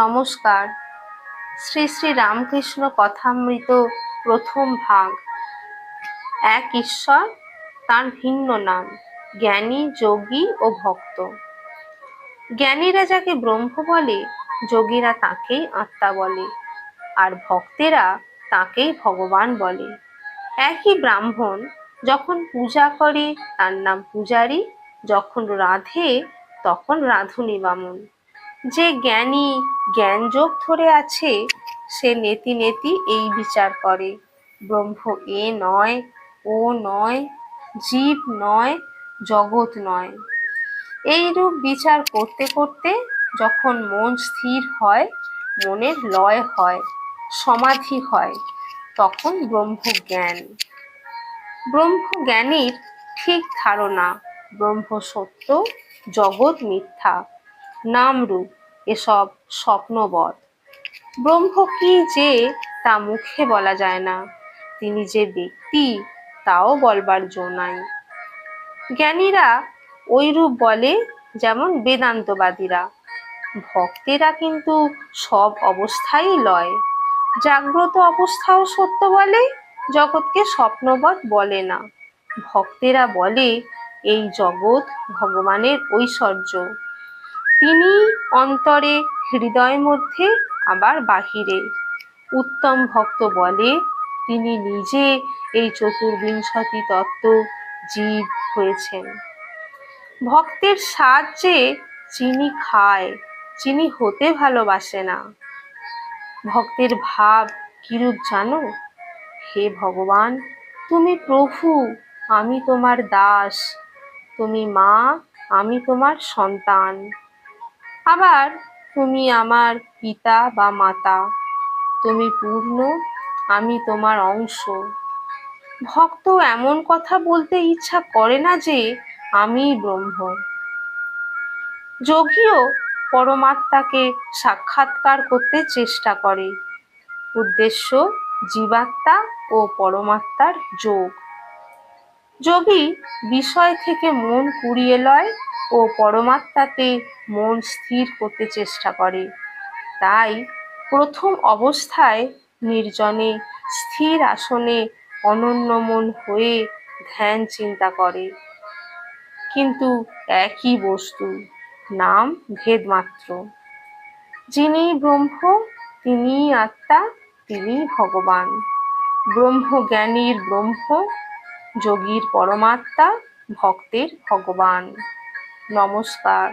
নমস্কার। শ্রী শ্রী রামকৃষ্ণ কথামৃত প্রথম ভাগ। এক ঈশ্বর, তার ভিন্ন নাম, জ্ঞানী, যোগী ও ভক্ত। জ্ঞানীরা যাকে ব্রহ্ম বলে, যোগীরা তাকেই আত্মা বলে, আর ভক্তেরা তাকেই ভগবান বলে। একই ব্রাহ্মণ যখন পূজা করে তার নাম পূজারী, যখন রাধে তখন রাধুনী বামুন। যে জ্ঞানী জ্ঞানযোগ ধরে আছে, সে নেতি নেতি এই বিচার করে, ব্রহ্ম এ নয়, ও নয়, জীব নয়, জগৎ নয়। এইরূপ বিচার করতে করতে যখন মন স্থির হয়, মনের লয় হয়, সমাধি হয়, তখন ব্রহ্মজ্ঞান। ব্রহ্মজ্ঞানীর ঠিক ধারণা, ব্রহ্ম সত্য, জগৎ মিথ্যা, নামরূপ এসব স্বপ্নবৎ। ব্রহ্ম কি যে তা মুখে বলা যায় না, তিনি যে ব্যক্তি তাও বলবার জো নাই। জ্ঞানীরা ওইরূপ বলে, যেমন বেদান্তবাদীরা। ভক্তেরা কিন্তু সব অবস্থাই লয়, জাগ্রত অবস্থাও সত্য বলে, জগৎকে স্বপ্নবৎ বলে না। ভক্তেরা বলে এই জগৎ ভগবানের ঐশ্বর্য, তিনি অন্তরে, হৃদয় মধ্যে, আবার বাহিরে। উত্তম ভক্ত বলে তিনি নিজে এই চতুর্বিংশতি তত্ত্ব জীব হয়েছেন। ভক্তের স্বাদ যে চিনি খায়, চিনি হতে ভালোবাসে না। ভক্তের ভাব কিরূপ জানো? হে ভগবান, তুমি প্রভু, আমি তোমার দাস, তুমি মা, আমি তোমার সন্তান, আবার তুমি আমার পিতা বা মাতা, তুমি পূর্ণ, আমি তোমার অংশ। ভক্ত এমন কথা বলতে ইচ্ছা করে না যে আমি ব্রহ্ম। যোগীও পরমাত্মাকে সাক্ষাৎকার করতে চেষ্টা করে, উদ্দেশ্য জীবাত্মা ও পরমাত্মার যোগ। যোগী বিষয় থেকে মন কুড়িয়ে লয় ও পরমাত্মাতে মন স্থির করতে চেষ্টা করে। তাই প্রথম অবস্থায় নির্জনে স্থির আসনে অনন্যমন হয়ে ধ্যান চিন্তা করে, কিন্তু একই বস্তু, নাম ভেদ মাত্র। যিনি ব্রহ্ম তিনিই আত্মা, তিনিই ভগবান। ব্রহ্মজ্ঞানীর ব্রহ্ম, যোগীর পরমাত্মা, ভক্তের ভগবান। নমস্কার।